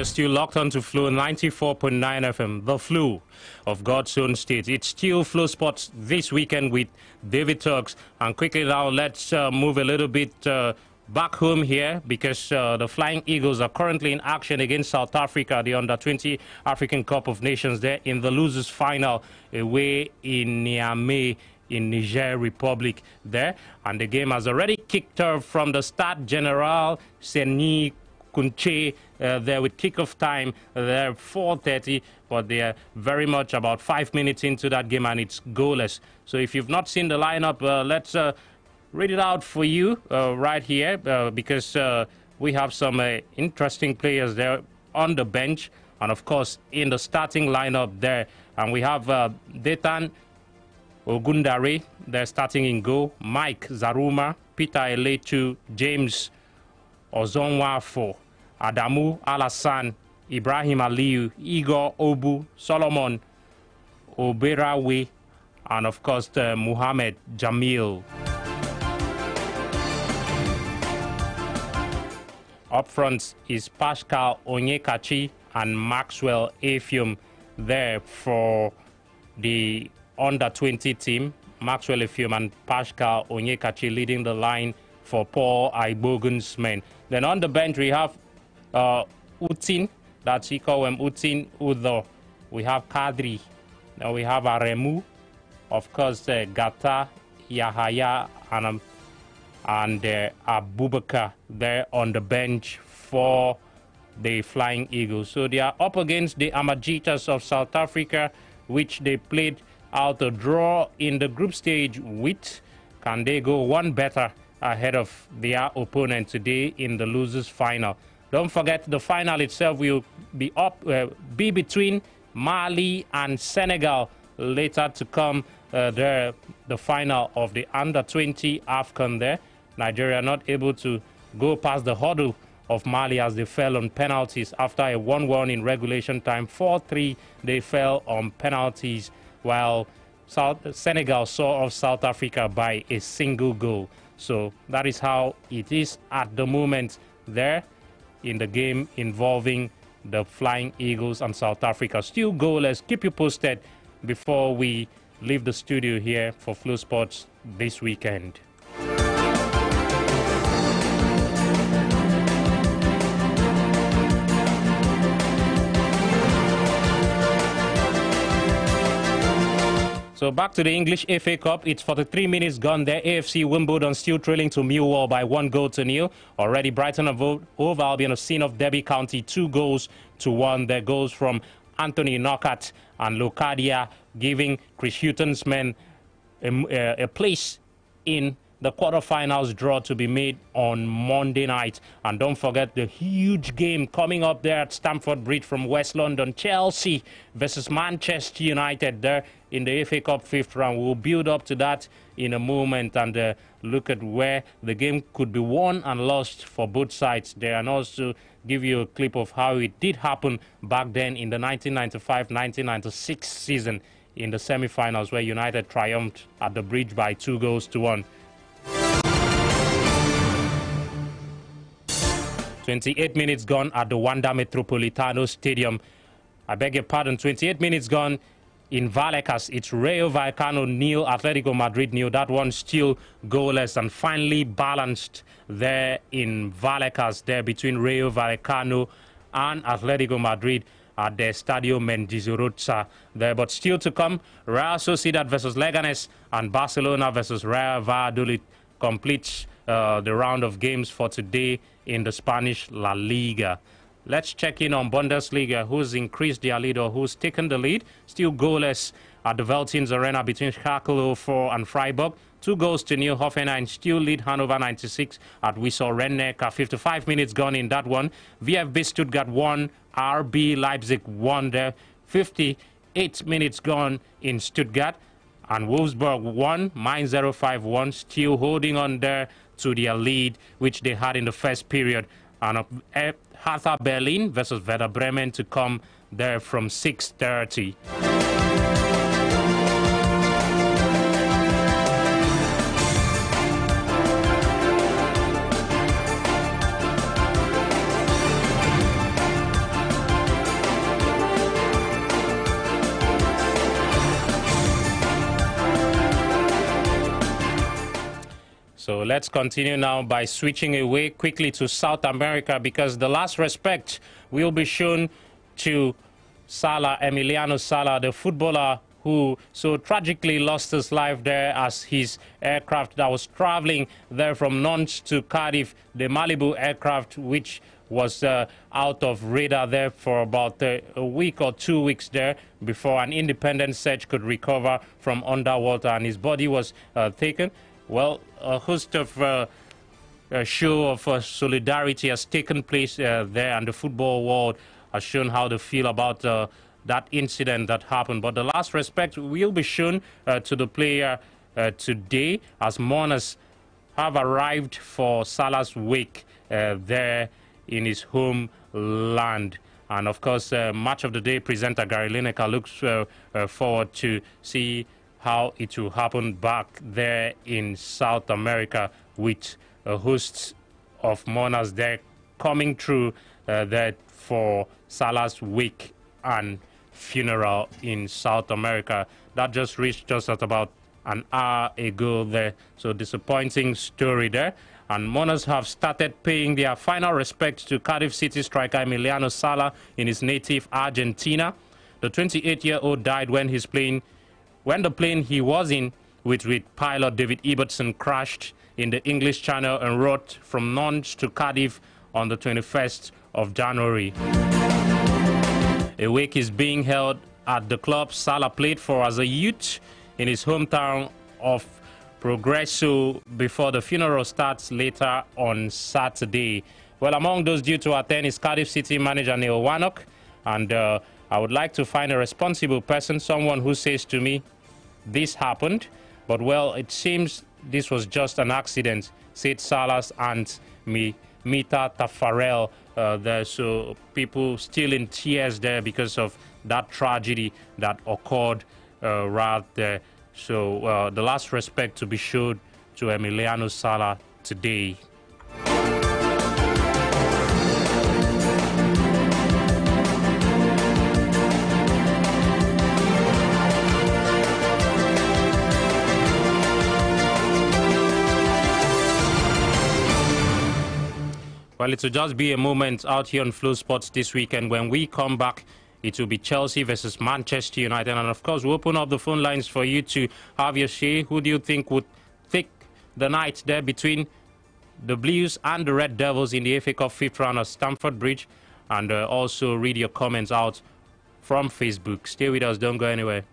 still locked on to Flow 94.9 FM, the Flow of God's own state. It's still Flosports this weekend with Davidtalks. And quickly now, let's move a little bit back home here because the Flying Eagles are currently in action against South Africa, the Under-20 African Cup of Nations there in the losers final away in Niamey in Niger Republic there. And the game has already kicked off from the start. General Seni Kunche there with kickoff time there 4:30, but they are very much about 5 minutes into that game and it's goalless. So if you've not seen the lineup, let's read it out for you right here because we have some interesting players there on the bench and of course in the starting lineup there. And we have Detan Ogundare, they're starting in goal. Mike Zaruma, Peter Elechu, James Ozonwafo, Adamu Alassane, Ibrahim Aliyu, Igor Obu, Solomon Oberawe, and of course Muhammad Jamil. Up front is Pascal Onyekachi and Maxwell Efium there for the Under-20 team. Maxwell Efium and Pascal Onyekachi leading the line for Paul Aibogun's men. Then on the bench we have Utin, that's he call him Utin Udo. We have Kadri. Now we have Aremu, of course Gata, Yahaya, and Abubakar there on the bench for the Flying Eagles. So they are up against the Amajitas of South Africa, which they played out a draw in the group stage with. Can they go one better ahead of their opponent today in the losers final? Don't forget the final itself will be between Mali and Senegal later to come. The final of the Under-20 AFCON there. Nigeria not able to go past the hurdle of Mali as they fell on penalties after a 1-1 in regulation time. 4-3 they fell on penalties, while Senegal saw off South Africa by a single goal. So that is how it is at the moment there in the game involving the Flying Eagles and South Africa. Still goalless. Keep you posted before we leave the studio here for Flosports this weekend. So back to the English FA Cup. It's 43 minutes gone there. AFC Wimbledon still trailing to Millwall by 1-0. Already Brighton and Hove Albion have seen off Derby County 2-1. Their goals from Anthony Knockaert and Locadia, giving Chris Hughton's men a place in the quarterfinals draw to be made on Monday night. And don't forget the huge game coming up there at Stamford Bridge from West London. Chelsea versus Manchester United there in the FA Cup 5th round. We'll build up to that in a moment and look at where the game could be won and lost for both sides there, and also give you a clip of how it did happen back then in the 1995-1996 season in the semi-finals where United triumphed at the Bridge by 2-1. 28 minutes gone at the Wanda Metropolitano Stadium. I beg your pardon, 28 minutes gone in Vallecas. It's Rayo Vallecano nil, Atletico Madrid nil. That one still goalless and finally balanced there in Vallecas there between Rayo Vallecano and Atletico Madrid at the Estadio Mendizorroza there. But still to come, Real Sociedad versus Leganes and Barcelona versus Real Valladolid completes the round of games for today in the Spanish La Liga. Let's check in on Bundesliga, who's increased their lead or who's taken the lead. Still goalless at the Veltins Arena between Schalke 04 and Freiburg. 2-0. Hoffenheim still lead Hannover 96 at Wiesel Rhein-Neckar. 55 minutes gone in that one. VfB Stuttgart 1, RB Leipzig 1 there. 58 minutes gone in Stuttgart. And Wolfsburg 1, Mainz 05 1, still holding on there to their lead, which they had in the first period. And Hertha Berlin versus Werder Bremen to come there from 6:30. So let's continue now by switching away quickly to South America, because the last respect will be shown to Emiliano Sala, the footballer who so tragically lost his life there as his aircraft that was traveling there from Nantes to Cardiff, the Malibu aircraft, which was out of radar there for about a week or 2 weeks there before an independent search could recover from underwater, and his body was taken. Well, a host of a show of solidarity has taken place there, and the football world has shown how they feel about that incident that happened. But the last respect will be shown to the player today, as mourners have arrived for Salah's wake there in his homeland. And of course, Match of the Day presenter Gary Lineker looks forward to see how it will happen back there in South America, with hosts of mourners there coming through there for Salah's wake and funeral in South America. That just reached us at about an hour ago there. So disappointing story there. And mourners have started paying their final respects to Cardiff City striker Emiliano Sala in his native Argentina. The 28-year-old died when the plane he was in with pilot David Ibbotson crashed in the English Channel en route from Nantes to Cardiff on the 21st of January. A wake is being held at the club Sala played for as a youth in his hometown of Progresso before the funeral starts later on Saturday. Well, among those due to attend is Cardiff City manager Neil Warnock, and I would like to find a responsible person, someone who says to me, this happened, but well, it seems this was just an accident, said Salah's aunt Mita Tafarel there. So people still in tears there because of that tragedy that occurred right there. So the last respect to be showed to Emiliano Sala today. Well, it will just be a moment out here on Flosports this weekend. When we come back, it will be Chelsea versus Manchester United. And of course, we'll open up the phone lines for you to have your say. Who do you think would take the night there between the Blues and the Red Devils in the FA Cup 5th round at Stamford Bridge? And also read your comments out from Facebook. Stay with us. Don't go anywhere.